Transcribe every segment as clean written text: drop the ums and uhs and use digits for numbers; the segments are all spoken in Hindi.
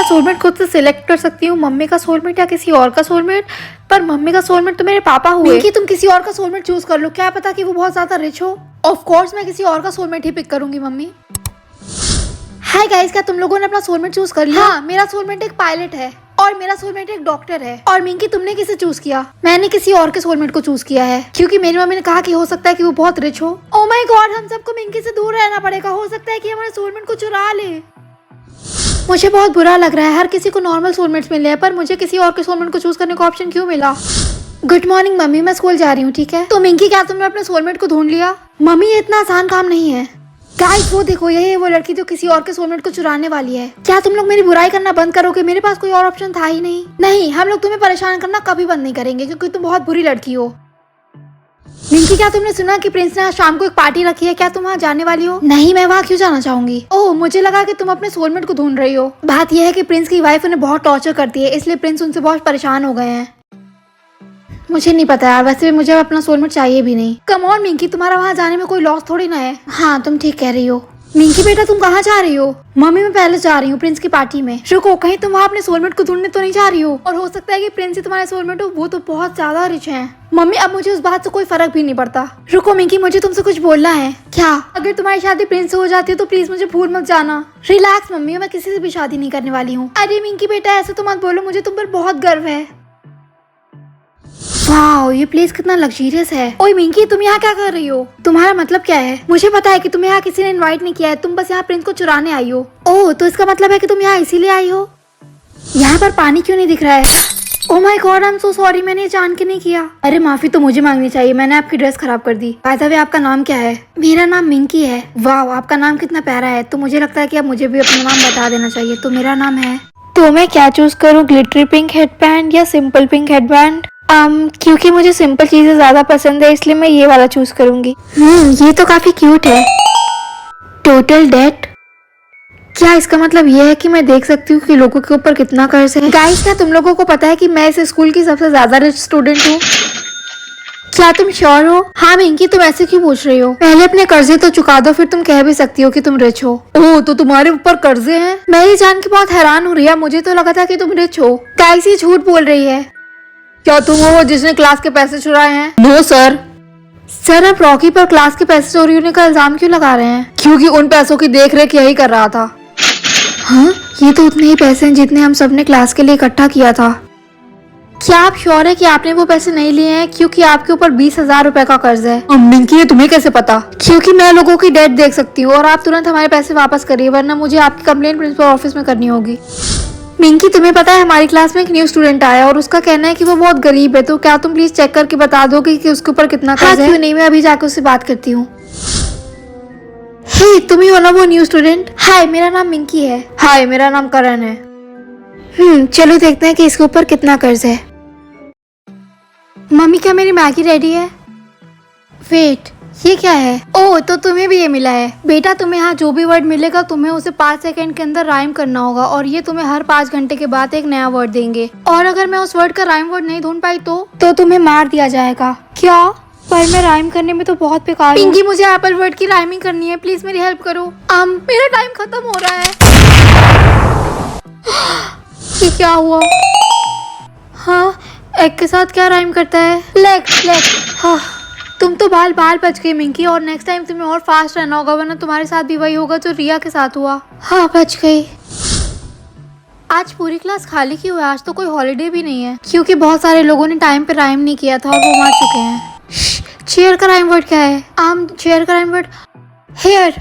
सोलमेट खुद से सिलेक्ट कर सकती हूँ, मम्मी का सोलमेट या किसी और का सोलमेट। पर मम्मी का सोलमेट तो मेरे पापा हुए कि तुम किसी और का सोलमेट चूज कर लो, क्या पता कि वो बहुत ज्यादा रिच हो। ऑफ कोर्स मैं किसी और का सोलमेट ही पिक करूंगी मम्मी। हाय गाइस, क्या तुम लोगों ने अपना सोलमेट चूज कर लिया? हाँ, मेरा सोलमेट एक पायलट है और मेरा सोलमेट एक डॉक्टर है। और मिंकी, तुमने किसे चूज किया? मैंने किसी और के सोलमेट को चूज किया है क्योंकि मेरी मम्मी ने कहा कि हो सकता है कि वो बहुत रिच हो। ओह माय गॉड, हम सबको मिंकी से दूर रहना पड़ेगा। हो सकता है कि हमारे सोलमेट को चुरा ले। मुझे बहुत बुरा लग रहा है, हर किसी को नॉर्मल सोलमेट्स मिले हैं पर मुझे किसी और के सोलमेट को चूज करने का ऑप्शन क्यों मिला? गुड मॉर्निंग मम्मी, मैं स्कूल जा रही हूँ, ठीक है? तो मिंकी, क्या तुमने अपने सोलमेट को ढूंढ लिया? मम्मी, ये इतना आसान काम नहीं है। गाइस, वो देखो, यही है वो लड़की जो किसी और के सोलमेट को चुराने वाली है। क्या तुम लोग मेरी बुराई करना बंद करोगे? मेरे पास कोई और ऑप्शन था ही नहीं। नहीं, हम लोग तुम्हें परेशान करना कभी बंद नहीं करेंगे क्योंकि तुम बहुत बुरी लड़की हो। मिंकी, क्या तुमने सुना कि प्रिंस ने आज शाम को एक पार्टी रखी है? क्या तुम वहाँ जाने वाली हो? नहीं, मैं वहाँ क्यों जाना चाहूंगी? ओह, मुझे लगा कि तुम अपने सोलमेट को ढूंढ रही हो। बात यह है कि प्रिंस की वाइफ उन्हें बहुत टॉर्चर करती है, इसलिए प्रिंस उनसे बहुत परेशान हो गए हैं। मुझे नहीं पता यार, वैसे भी मुझे अपना सोलमेट चाहिए भी नहीं। कम ऑन मिंकी, तुम्हारा वहाँ जाने में कोई लॉस थोड़ी ना है। हाँ, तुम ठीक कह रही हो। मिंकी बेटा, तुम कहाँ जा रही हो? मम्मी, मैं पहले जा रही हूँ प्रिंस की पार्टी में। रुको, कहीं तुम वहाँ अपने सोलमेट को ढूंढने तो नहीं जा रही हो? और हो सकता है कि प्रिंस ही तुम्हारे सोलमेट हो, वो तो बहुत ज्यादा रिच हैं। मम्मी, अब मुझे उस बात से कोई फर्क भी नहीं पड़ता। रुको मिंकी, मुझे तुमसे कुछ बोलना है। क्या? अगर तुम्हारी शादी प्रिंस से हो जाती है तो प्लीज मुझे भूल मत जाना। रिलैक्स मम्मी, मैं किसी से भी शादी नहीं करने वाली हूँ। अरे मिंकी बेटा, ऐसे तो मत बोलो, मुझे तुम पर बहुत गर्व है। वाओ, ये प्लेस कितना लग्जरियस है। ओए मिंकी, तुम यहाँ क्या कर रही हो? तुम्हारा मतलब क्या है? मुझे पता है कि तुम्हें यहाँ किसी ने इनवाइट नहीं किया है, तुम बस यहाँ प्रिंस को चुराने आई हो। ओह, तो इसका मतलब है कि तुम यहाँ इसीलिए आई हो? यहाँ पर पानी क्यों नहीं दिख रहा है? Oh my God, I am so sorry, मैंने ये जान के नहीं किया। अरे माफी तो मुझे मांगनी चाहिए, मैंने आपकी ड्रेस खराब कर दी। बाय द वे, आपका नाम क्या है? मेरा नाम मिंकी है। वाह, आपका नाम कितना प्यारा है। तो मुझे लगता है कि अब मुझे भी अपना नाम बता देना चाहिए। तो मेरा नाम है, तो मैं क्या चूज करूँ, ग्लिटरी पिंक हेडबैंड या सिंपल पिंक हेडबैंड? क्योंकि मुझे सिंपल चीजें ज्यादा पसंद है इसलिए मैं ये वाला चूज करूंगी। ये तो काफी क्यूट है। Total date? क्या इसका मतलब ये है कि मैं देख सकती हूँ कि लोगों के ऊपर कितना कर्ज है? गाइस, क्या तुम लोगों को पता है कि मैं इस स्कूल की सबसे ज्यादा रिच स्टूडेंट हूँ? क्या तुम श्योर हो? हाँ मिंकी, तुम ऐसे क्यों पूछ रही हो? पहले अपने कर्जे तो चुका दो, फिर तुम कह भी सकती हो कि तुम रिच हो। ओह, तो तुम्हारे ऊपर कर्जे हैं? मैं ये जान के बहुत हैरान हो रही है, मुझे तो लगा था कि तुम रिच हो। गाइस, ये झूठ बोल रही है। क्या तुम हो जिसने क्लास के पैसे चुराए हैं? No sir. सर, आप रॉकी पर क्लास के पैसे चोरी होने का इल्जाम क्यों लगा रहे हैं? क्योंकि उन पैसों की देखरेख यही कर रहा था। हाँ, ये तो उतने ही पैसे हैं जितने हम सबने क्लास के लिए इकट्ठा किया था। क्या आप श्योर है कि आपने वो पैसे नहीं लिए हैं? क्योंकि आपके ऊपर 20,000 रुपए का कर्ज है। मिंकी, ये तुम्हें कैसे पता? क्योंकि मैं लोगों की डेट देख सकती हूँ और आप तुरंत हमारे पैसे वापस करिए, वरना मुझे आपकी कंप्लेंट प्रिंसिपल ऑफिस में करनी होगी। मिंकी, तुम्हें पता है हमारी क्लास में एक न्यू स्टूडेंट आया और उसका कहना है कि वो बहुत गरीब है, तो क्या तुम प्लीज चेक करके बता दोगे कि उसके ऊपर कितना कर्ज है? क्यों नहीं, मैं अभी जाकर उससे बात करती हूँ। हे, तुम ही हो ना वो न्यू स्टूडेंट? हाय, मेरा नाम मिंकी है। हाय, मेरा नाम करण है। चलो देखते हैं कि इसके ऊपर कितना कर्ज है। मम्मी, क्या मेरी मैगी रेडी है? वेट, ये क्या है? ओह, तो तुम्हें भी ये मिला है। बेटा, तुम्हें यहाँ जो भी वर्ड मिलेगा तुम्हें उसे 5 सेकंड के अंदर राइम करना होगा और ये तुम्हें हर 5 घंटे के बाद एक नया वर्ड देंगे। और अगर मैं उस वर्ड का राइम वर्ड नहीं ढूंढ पाई तो तुम्हें मार दिया जाएगा। क्या? पर मैं राइम करने में तो बहुत बेकार हूँ। पिंकी, मुझे एप्पल वर्ड की राइमिंग करनी है, प्लीज मेरी हेल्प करो। मेरा टाइम खत्म हो रहा है। ये क्या हुआ? हाँ, एग के साथ क्या राइम करता है? लेग। हाँ, तुम तो बाल बच गई मिंकी, और नेक्स्ट टाइम तुम्हें और फास्ट रहना होगा, वरना तुम्हारे साथ भी वही होगा जो रिया के साथ हुआ। हाँ, बच गई। आज पूरी क्लास खाली क्यों है? आज तो कोई हॉलीडे भी नहीं है क्योंकि बहुत सारे लोगों ने टाइम पे राइम नहीं किया था और वो मार चुके हैं। चेयर का राइम वर्ड क्या है? चेयर का rhyme word hair.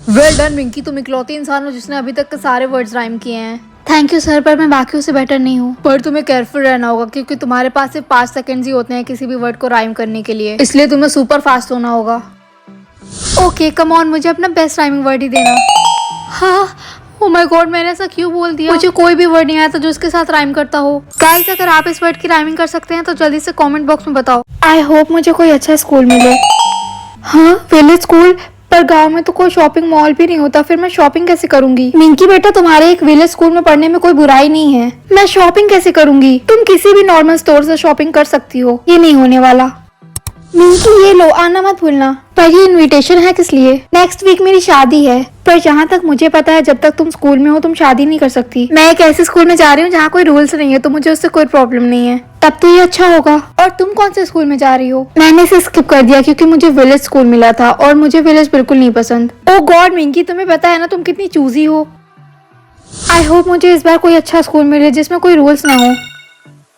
Well done Minki, तुम इकलौती इंसान हो जिसने अभी तक के सारे वर्ड्स राइम किए हैं। थैंक यू सर, पर मैं बाकियों से बेटर नहीं हूँ। पर तुम्हें केयरफुल रहना होगा क्योंकि तुम्हारे पास सिर्फ 5 सेकंड ही होते हैं किसी भी वर्ड को राइम करने के लिए, इसलिए तुम्हें सुपर फास्ट होना होगा। ओके, कम ऑन, मुझे अपना बेस्ट राइमिंग वर्ड ही देना। हाँ, ओह माय गॉड, मैंने ऐसा क्यों बोल दिया? मुझे कोई भी वर्ड नहीं आया था जो इसके साथ राइम करता हो। गाइस, अगर आप इस वर्ड की राइमिंग कर सकते हैं तो जल्दी से कमेंट बॉक्स में बताओ। आई होप मुझे कोई अच्छा स्कूल मिले। हाँ, विलेज स्कूल? पर गांव में तो कोई शॉपिंग मॉल भी नहीं होता, फिर मैं शॉपिंग कैसे करूंगी? मिंकी बेटा, तुम्हारे एक विलेज स्कूल में पढ़ने में कोई बुराई नहीं है। मैं शॉपिंग कैसे करूंगी? तुम किसी भी नॉर्मल स्टोर से शॉपिंग कर सकती हो, ये नहीं होने वाला। मिंकी ये लो, आना मत भूलना। पर ये इनविटेशन है किस लिए? नेक्स्ट वीक मेरी शादी है, पर जहाँ तक मुझे पता है जब तक तुम स्कूल में हो तुम शादी नहीं कर सकती। मैं एक ऐसे स्कूल में जा रही हूँ जहाँ कोई रूल्स नहीं है, तो मुझे उससे कोई प्रॉब्लम नहीं है। तब तो ये अच्छा होगा। और तुम कौन से स्कूल में जा रही हो? मैंने इसे स्किप कर दिया क्योंकि मुझे विलेज स्कूल मिला था और मुझे विलेज बिल्कुल नहीं पसंद। ओ गॉड मिंकी, तुम्हें पता है ना तुम कितनी चूजी हो। आई होप मुझे इस बार कोई अच्छा स्कूल मिले जिसमें कोई रूल्स ना हो।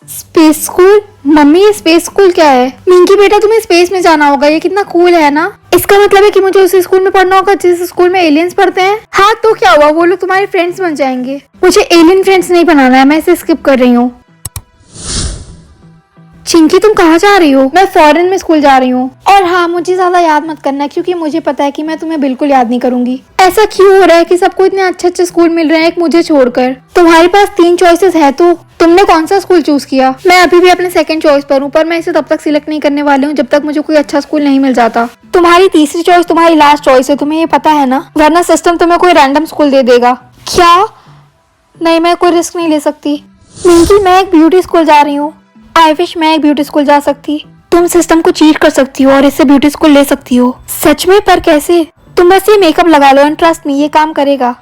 Space school? मम्मी ये स्पेस स्कूल क्या है? मिंकी बेटा तुम्हें स्पेस में जाना होगा, ये कितना कूल है ना। इसका मतलब है कि मुझे उस स्कूल में पढ़ना होगा जिस स्कूल में एलियंस पढ़ते हैं। हाँ तो क्या हुआ, वो लोग तुम्हारे फ्रेंड्स बन जाएंगे। मुझे एलियन फ्रेंड्स नहीं बनाना है, मैं इसे स्किप कर रही हूँ। चिंकी तुम कहाँ जा रही हो? मैं फॉरेन में स्कूल जा रही हूँ। और हाँ मुझे ज्यादा याद मत करना क्योंकि मुझे पता है कि मैं तुम्हें बिल्कुल याद नहीं करूंगी। ऐसा क्यों हो रहा है कि सबको इतने अच्छे अच्छे स्कूल मिल रहे हैं एक मुझे छोड़कर? तुम्हारे पास 3 चॉइसेस है तो तुमने कौन सा स्कूल चूज किया? मैं अभी भी अपने सेकंड चॉइस पर हूँ, पर मैं इसे तब तक सिलेक्ट नहीं करने वाली हूँ जब तक मुझे कोई अच्छा स्कूल नहीं मिल जाता। तुम्हारी तीसरी चॉइस तुम्हारी लास्ट चॉइस है, तुम्हें ये पता है ना, वरना सिस्टम तुम्हें कोई रैंडम स्कूल दे देगा। क्या? नहीं मैं कोई रिस्क नहीं ले सकती। मिंकी मैं एक ब्यूटी स्कूल जा रही हूँ। आई विश मैं एक ब्यूटी स्कूल जा सकती। तुम सिस्टम को चीट कर सकती हो और इससे ब्यूटी स्कूल ले सकती हो। सच में? पर कैसे? तुम बस ये मेकअप लगा लो एंड ट्रस्ट मी ये काम करेगा।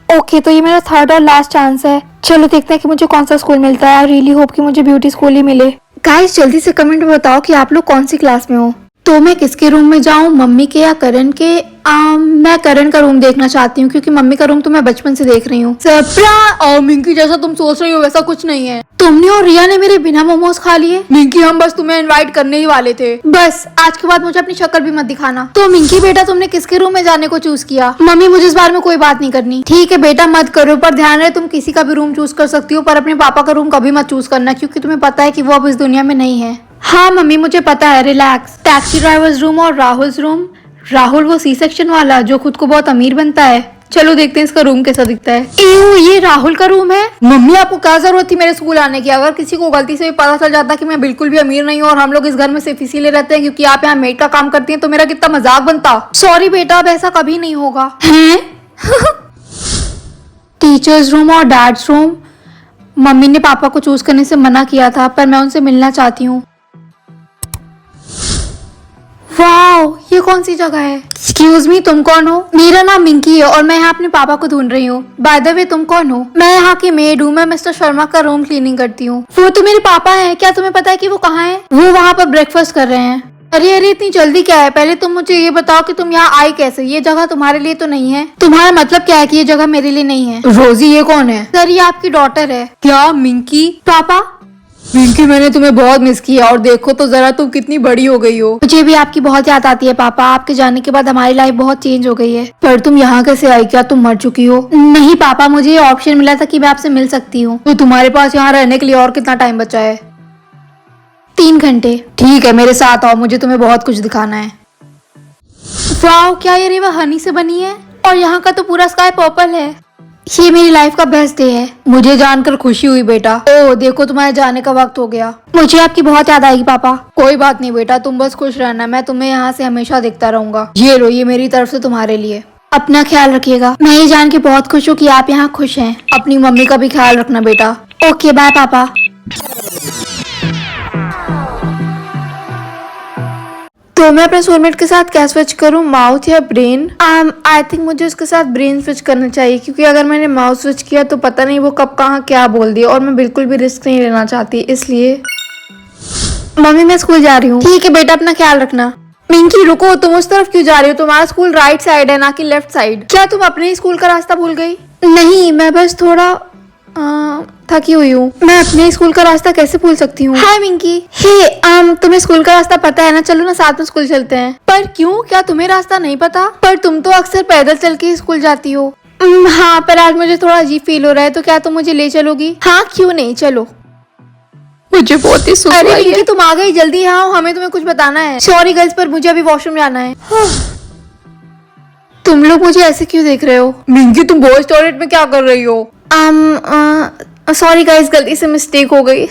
ओके तो ये मेरा थर्ड और लास्ट चांस है। चलो देखते हैं कि मुझे कौन सा स्कूल मिलता है। आई रियली होप कि मुझे ब्यूटी स्कूल ही मिले। गाइस जल्दी से कमेंट में बताओ कि आप लोग कौन सी क्लास में हो। तो मैं किसके रूम में जाऊं, मम्मी के या करण के? मैं करण का रूम देखना चाहती हूँ क्योंकि मम्मी का रूम तो मैं बचपन से देख रही हूँ। और मिंकी जैसा तुम सोच रही हो वैसा कुछ नहीं है। तुमने और रिया ने मेरे बिना मोमोज खा लिए। मिंकी हम बस तुम्हें इनवाइट करने ही वाले थे। बस आज के बाद मुझे अपनी शक्ल भी मत दिखाना। तो मिंकी बेटा तुमने किसके रूम में जाने को चूज किया? मम्मी मुझे इस बारे में कोई बात नहीं करनी। ठीक है बेटा मत करो, पर ध्यान रहे तुम किसी का भी रूम चूज कर सकती हो, पर अपने पापा का रूम कभी मत चूज करना क्योंकि तुम्हें पता है कि वो अब इस दुनिया में नहीं है। हाँ मम्मी मुझे पता है, रिलैक्स। टैक्सी ड्राइवर्स रूम और राहुल्स रूम। राहुल वो सी सेक्शन वाला जो खुद को बहुत अमीर बनता है। चलो देखते हैं इसका रूम कैसा दिखता है। ये राहुल का रूम है। मम्मी आपको क्या जरूरत थी मेरे स्कूल आने की? अगर किसी को गलती से भी पता चल जाता कि मैं बिल्कुल भी अमीर नहीं हूँ और हम लोग इस घर में सिर्फ इसीलिए रहते हैं क्योंकि आप यहाँ मेड का काम करती हैं, तो मेरा कितना मजाक बनता। सॉरी बेटा अब ऐसा कभी नहीं होगा। हैं? टीचर्स रूम और डैड्स रूम। मम्मी ने पापा को चूज करने से मना किया था पर मैं उनसे मिलना चाहती हूँ। वाओ ये कौन सी जगह है? एक्सक्यूज मी तुम कौन हो? मेरा नाम मिंकी है और मैं यहाँ अपने पापा को ढूंढ रही हूँ। बाय द वे तुम कौन हो? मैं यहाँ की मेड हूँ, मैं मिस्टर शर्मा का रूम क्लीनिंग करती हूँ। वो तो मेरे पापा हैं। क्या तुम्हें पता है कि वो कहाँ हैं? वो वहाँ पर ब्रेकफास्ट कर रहे हैं। अरे अरे इतनी जल्दी क्या है? पहले तुम मुझे ये बताओ कि तुम यहाँ आई कैसे? ये जगह तुम्हारे लिए तो नहीं है। तुम्हारा मतलब क्या है कि ये जगह मेरे लिए नहीं है? रोजी ये कौन है? सर ये आपकी डॉटर है। क्या मिंकी? पापा मिंकी मैंने तुम्हें बहुत मिस किया और देखो तो जरा तुम कितनी बड़ी हो गई हो। मुझे भी आपकी बहुत याद आती है पापा। आपके जाने के बाद हमारी लाइफ बहुत चेंज हो गई है। पर तुम यहाँ कैसे आई? क्या तुम मर चुकी हो? नहीं पापा मुझे ये ऑप्शन मिला था कि मैं आपसे मिल सकती हूँ। तो तुम्हारे पास यहाँ रहने के लिए और कितना टाइम बचा है? 3 घंटे। ठीक है मेरे साथ आओ, मुझे तुम्हें बहुत कुछ दिखाना है। वाओ क्या ये रिवर हनी से बनी है और यहाँ का तो पूरा स्काई पर्पल है। ये मेरी लाइफ का बेस्ट डे है। मुझे जानकर खुशी हुई बेटा। ओह देखो तुम्हारे जाने का वक्त हो गया। मुझे आपकी बहुत याद आएगी पापा। कोई बात नहीं बेटा तुम बस खुश रहना, मैं तुम्हें यहाँ से हमेशा देखता रहूंगा। ये लो ये मेरी तरफ से तुम्हारे लिए। अपना ख्याल रखिएगा। मैं ये जान के बहुत खुश हूँ कि आप यहाँ खुश हैं। अपनी मम्मी का भी ख्याल रखना बेटा। ओके बाय पापा। तो मैं अपने सोलमेट के साथ क्या स्विच करूं, माउथ या ब्रेन? आई थिंक मुझे उसके साथ ब्रेन स्विच करना चाहिए क्योंकि अगर मैंने माउथ स्विच किया तो पता नहीं वो कब कहाँ क्या बोल दिया और मैं बिल्कुल भी रिस्क नहीं लेना चाहती। इसलिए मम्मी मैं स्कूल जा रही हूँ। ठीक है बेटा अपना ख्याल रखना। मिंकी रुको, तुम उस तरफ क्यों जा रही हो? तुम्हारा स्कूल राइट साइड है ना कि लेफ्ट साइड। क्या तुम अपने ही स्कूल का रास्ता भूल गई? नहीं मैं बस थोड़ा थकी हुई हूँ। मैं अपने स्कूल का रास्ता कैसे भूल सकती हूँ? हाय मिंकी। हे तुम्हें स्कूल का रास्ता पता है ना? चलो ना साथ में स्कूल चलते हैं। पर क्यों? क्या तुम्हें रास्ता नहीं पता? पर तुम तो अक्सर पैदल चल के स्कूल जाती हो। हाँ पर आज मुझे थोड़ा अजीब फील हो रहा है, तो क्या तुम मुझे ले चलोगी? हाँ क्यों नहीं, चलो। मुझे बहुत ही सुख अरे मिंकी तुम आ गई, जल्दी आओ, हमें तुम्हें कुछ बताना है। सॉरी गर्ल्स पर मुझे अभी वॉशरूम जाना है। तुम लोग मुझे ऐसे क्यों देख रहे हो? मिंकी तुम बॉयज टॉयलेट में क्या कर रही हो? सॉरी गाइस गलती से मिस्टेक हो गई।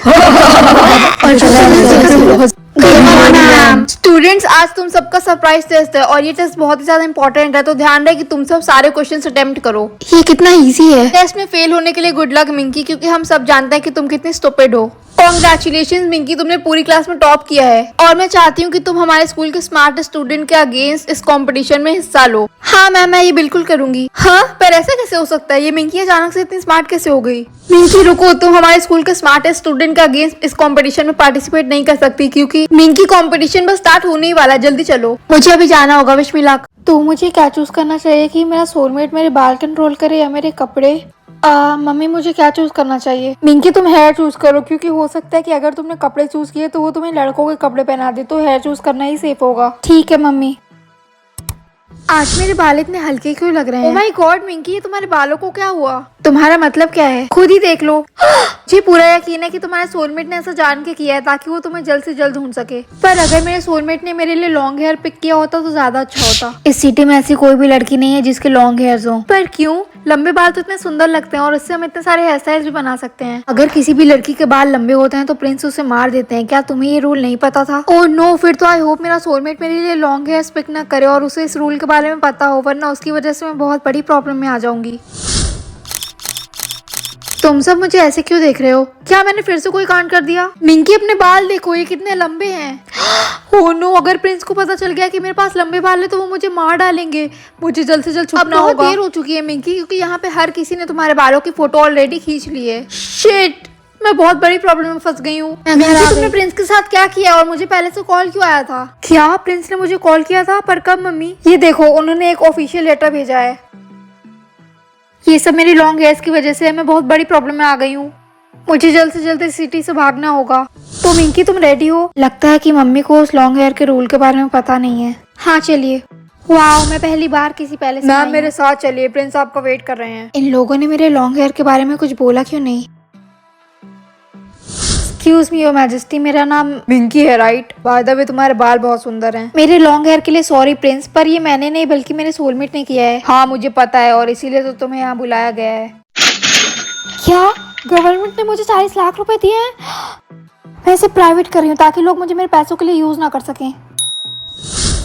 स्टूडेंट्स आज तुम सबका सरप्राइज टेस्ट है और ये टेस्ट बहुत ही ज्यादा इंपॉर्टेंट है, तो ध्यान रहे कि तुम सब सारे क्वेश्चंस अटेम्प्ट करो। ये कितना इजी है। टेस्ट में फेल होने के लिए गुड लक मिंकी, क्योंकि हम सब जानते हैं कि तुम कितनी स्टूपिड हो। कॉन्ग्रेचुलेशन मिंकी, तुमने पूरी क्लास में टॉप किया है और मैं चाहती हूँ कि तुम हमारे स्कूल के स्मार्ट स्टूडेंट के अगेंस्ट इस कंपटीशन में हिस्सा लो। हाँ मैम, मैं ये बिल्कुल करूंगी। हाँ, पर ऐसा कैसे हो सकता है? ये मिंकी अचानक से इतनी स्मार्ट कैसे हो गई? मिंकी रुको, तुम हमारे स्कूल के स्मार्टेस्ट स्टूडेंट के अगेंस्ट इस कंपटीशन में पार्टिसिपेट नहीं कर सकती क्योंकि मिंकी कंपटीशन बस स्टार्ट होने ही वाला है। जल्दी चलो, मुझे अभी जाना होगा। Wish me luck. तो मुझे क्या चूज करना चाहिए कि मेरा सोलमेट मेरे बाल कंट्रोल करे या मेरे कपड़े? मम्मी मुझे क्या चूज करना चाहिए? मिंकी तुम हेयर चूज करो क्योंकि हो सकता है कि अगर तुमने कपड़े चूज किए तो वो तुम्हें लड़कों के कपड़े पहना दे, तो हेयर चूज करना ही सेफ होगा। ठीक है मम्मी। आज मेरे बाल इतने हल्के क्यों लग रहे हैं? ओह माय गॉड मिंकी, ये तुम्हारे बालों को क्या हुआ? तुम्हारा मतलब क्या है? खुद ही देख लो। मुझे पूरा यकीन है कि तुम्हारे सोलमेट ने ऐसा जान के किया है ताकि वो तुम्हें जल्द से जल्द ढूंढ सके। पर अगर मेरे सोलमेट ने मेरे लिए लॉन्ग हेयर पिक किया होता तो ज्यादा अच्छा होता। इस सिटी में ऐसी कोई भी लड़की नहीं है जिसके लॉन्ग हेयर्स हो। पर क्यों? लंबे बाल तो इतने सुंदर लगते हैं और इससे हम इतने सारे हेयर स्टाइल्स भी बना सकते हैं। अगर किसी भी लड़की के बाल लंबे होते हैं तो प्रिंस उसे मार देते हैं। क्या तुम्हें ये रूल नहीं पता था? ओह नो, फिर तो आई होप मेरा सोलमेट मेरे लिए लॉन्ग हेयर पिक ना करे और उसे इस रूल के बारे में पता हो, वरना उसकी वजह से मैं बहुत बड़ी प्रॉब्लम में आ जाऊंगी। तुम सब मुझे ऐसे क्यों देख रहे हो? क्या मैंने फिर से कोई कांड कर दिया? मिंकी अपने बाल देखो, ये कितने लंबे हैं। ओह नो, अगर प्रिंस को पता चल गया कि मेरे पास लंबे बाल है तो वो मुझे मार डालेंगे। मुझे जल्द से जल्द छुपना होगा। बहुत देर हो चुकी है मिंकी, क्योंकि यहाँ पे हर किसी ने तुम्हारे बालों की फोटो ऑलरेडी खींच ली है। शिट, मैं बहुत बड़ी प्रॉब्लम में फंस गई हूँ। तुमने प्रिंस के साथ क्या किया और मुझे पहले से कॉल क्यों आया था? क्या प्रिंस ने मुझे कॉल किया था? पर कब मम्मी? ये देखो, उन्होंने एक ऑफिशियल लेटर भेजा है। ये सब मेरी लॉन्ग हेयर्स की वजह से है। मैं बहुत बड़ी प्रॉब्लम में आ गई हूँ। मुझे जल्द से जल्द इस सिटी से भागना होगा। तो मिंकी तुम रेडी हो? लगता है कि मम्मी को उस लॉन्ग हेयर के रूल के बारे में पता नहीं है। हाँ चलिए। वाओ, मैं पहली बार किसी पहले से। मैम मेरे साथ चलिए, प्रिंस आपका वेट कर रहे हैं। इन लोगों ने मेरे लॉन्ग हेयर के बारे में कुछ बोला क्यों नहीं? एक्सक्यूज मी योर मैजेस्टी, मेरा नाम मिंकी है राइट? बाय द वे तुम्हारे बाल बहुत सुंदर हैं। मेरे लॉन्ग हेयर के लिए सॉरी प्रिंस, पर ये मैंने नहीं बल्कि मेरे सोलमेट ने किया है। हाँ मुझे पता है और इसीलिए तो तुम्हें यहाँ बुलाया गया है। क्या गवर्नमेंट ने मुझे 40 लाख रुपए दिए हैं? मैं इसे प्राइवेट कर रही हूँ ताकि लोग मुझे मेरे पैसों के लिए यूज ना कर सकें।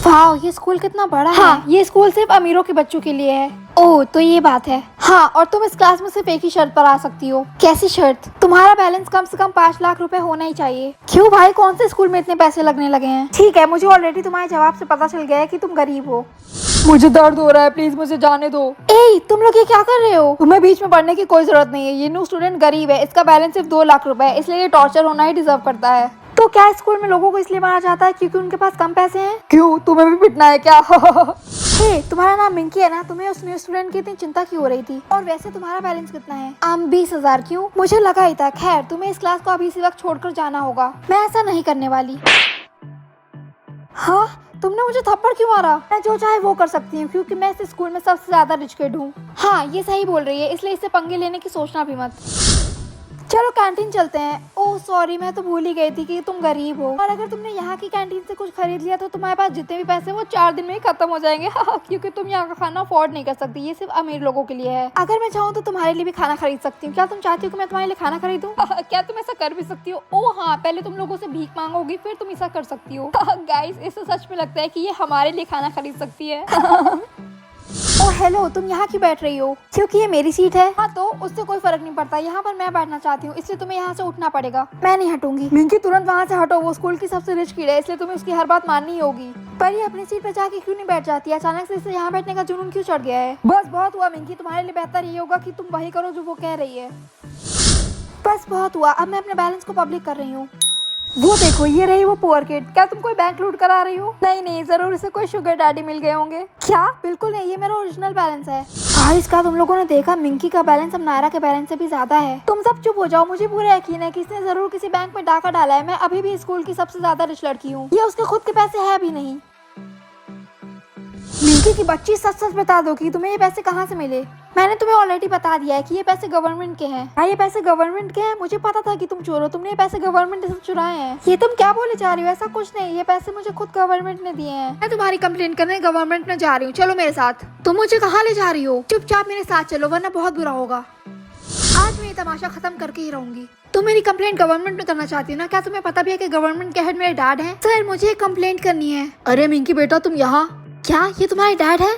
वाह, ये स्कूल कितना बड़ा है। हाँ, ये स्कूल सिर्फ अमीरों के बच्चों के लिए है। ओह तो ये बात है। हाँ, और तुम इस क्लास में सिर्फ एक ही शर्त पर आ सकती हो। कैसी शर्त? तुम्हारा बैलेंस कम से कम 5 लाख रुपए होना ही चाहिए। क्यों भाई, कौन से स्कूल में इतने पैसे लगने लगे हैं? ठीक है, मुझे ऑलरेडी तुम्हारे जवाब से पता चल गया है कि तुम गरीब हो। मुझे दर्द हो रहा है, प्लीज मुझे जाने दो। ए तुम लोग ये क्या कर रहे हो? तुम्हें बीच में पढ़ने की कोई जरूरत नहीं है। ये न्यू स्टूडेंट गरीब है, इसका बैलेंस सिर्फ 2 लाख रुपए है, इसलिए ये टॉर्चर होना ही डिजर्व करता है। तो क्या स्कूल में लोगों को इसलिए मारा जाता है क्योंकि उनके पास कम पैसे हैं? क्यों, तुम्हें भी पिटना है क्या? हे, तुम्हारा नाम मिंकी है ना? तुम्हें उस न्यू स्टूडेंट की इतनी चिंता क्यों हो रही थी? और वैसे तुम्हारा बैलेंस कितना है? 20,000। क्यों? मुझे लगा ही था। खैर, तुम्हें इस क्लास को अभी इसी वक्त छोड़कर जाना होगा। मैं ऐसा नहीं करने वाली। हाँ, तुमने मुझे थप्पड़ क्यों मारा? मैं जो चाहे वो कर सकती हूँ क्योंकि मैं इस स्कूल में सबसे ज्यादा रिच किड हूँ। हाँ, ये सही बोल रही है, इसलिए इससे पंगे लेने की सोचना भी मत। चलो कैंटीन चलते हैं। ओह सॉरी, मैं तो भूल ही गई थी कि तुम गरीब हो। और अगर तुमने यहाँ की कैंटीन से कुछ खरीद लिया तो तुम्हारे पास जितने भी पैसे वो 4 दिन में ही खत्म हो जाएंगे। क्योंकि तुम यहाँ का खाना अफोर्ड नहीं कर सकती, ये सिर्फ अमीर लोगों के लिए है। अगर मैं चाहूँ तो तुम्हारे लिए भी खाना खरीद सकती हूँ। क्या तुम चाहती हो कि मैं तुम्हारे लिए खाना खरीदूँ? क्या तुम ऐसा कर भी सकती हो? ओह हाँ, पहले तुम लोगों से भीख मांगोगी फिर तुम ऐसा कर सकती हो। गाइस, इससे सच में लगता है कि ये हमारे लिए खाना खरीद सकती है। ओह हेलो, तुम यहाँ क्यों बैठ रही हो? क्योंकि ये मेरी सीट है। हाँ तो उससे कोई फर्क नहीं पड़ता, यहाँ पर मैं बैठना चाहती हूँ, इसलिए तुम्हें यहाँ से उठना पड़ेगा। मैं नहीं हटूंगी। मिंकी तुरंत वहाँ से हटो, वो स्कूल की सबसे रिच किड है, इसलिए तुम्हें उसकी हर बात माननी होगी। पर ये अपनी सीट पे जाके क्यों नहीं बैठ जाती? अचानक से इसे यहाँ बैठने का जुनून क्यों चढ़ गया है? बस बहुत हुआ मिंकी, तुम्हारे लिए बेहतर ये होगा कि तुम वही करो जो वो कह रही है। बस बहुत हुआ, अब मैं अपने बैलेंस को पब्लिक कर रही हूँ। वो देखो, ये रही वो पुअर किड। क्या तुम कोई बैंक लूट कर आ रही हो? नहीं नहीं, जरूर इसे कोई शुगर डैडी मिल गए होंगे। क्या? बिल्कुल नहीं, ये मेरा ओरिजिनल बैलेंस है। हाँ, इसका तुम लोगों ने देखा, मिंकी का बैलेंस अब नायरा के बैलेंस से भी ज्यादा है। तुम सब चुप हो जाओ, मुझे पूरा यकीन है कि इसने जरूर किसी बैंक में डाका डाला है। मैं अभी भी स्कूल की सबसे ज्यादा रिच लड़की हूँ। ये उसके खुद के पैसे है भी नहीं। मिंकी की बच्ची, सच सच बता दो कि तुम्हें ये पैसे कहाँ से मिले? मैंने तुम्हें ऑलरेडी बता दिया है कि ये पैसे गवर्नमेंट के हैं। हाँ, ये पैसे गवर्नमेंट के हैं। मुझे पता था कि तुम चोर हो, तुमने ये पैसे गवर्नमेंट से चुराए हैं। ये तुम क्या बोले जा रही हो? ऐसा कुछ नहीं, ये पैसे मुझे खुद गवर्नमेंट ने दिए हैं। मैं तुम्हारी कंप्लेंट करने गवर्नमेंट में जा रही हूँ, चलो मेरे साथ। तुम मुझे कहाँ ले जा रही हो? चुपचाप मेरे साथ चलो, वरना बहुत बुरा होगा। आज मैं ये तमाशा खत्म करके ही रहूंगी। तुम मेरी कंप्लेंट गवर्नमेंट में करना चाहती हो ना? क्या तुम्हें पता भी है कि गवर्नमेंट के हेड मेरे डैड हैं? सर मुझे कंप्लेंट करनी है। अरे मिंकी बेटा, तुम यहाँ? क्या ये तुम्हारे डैड है?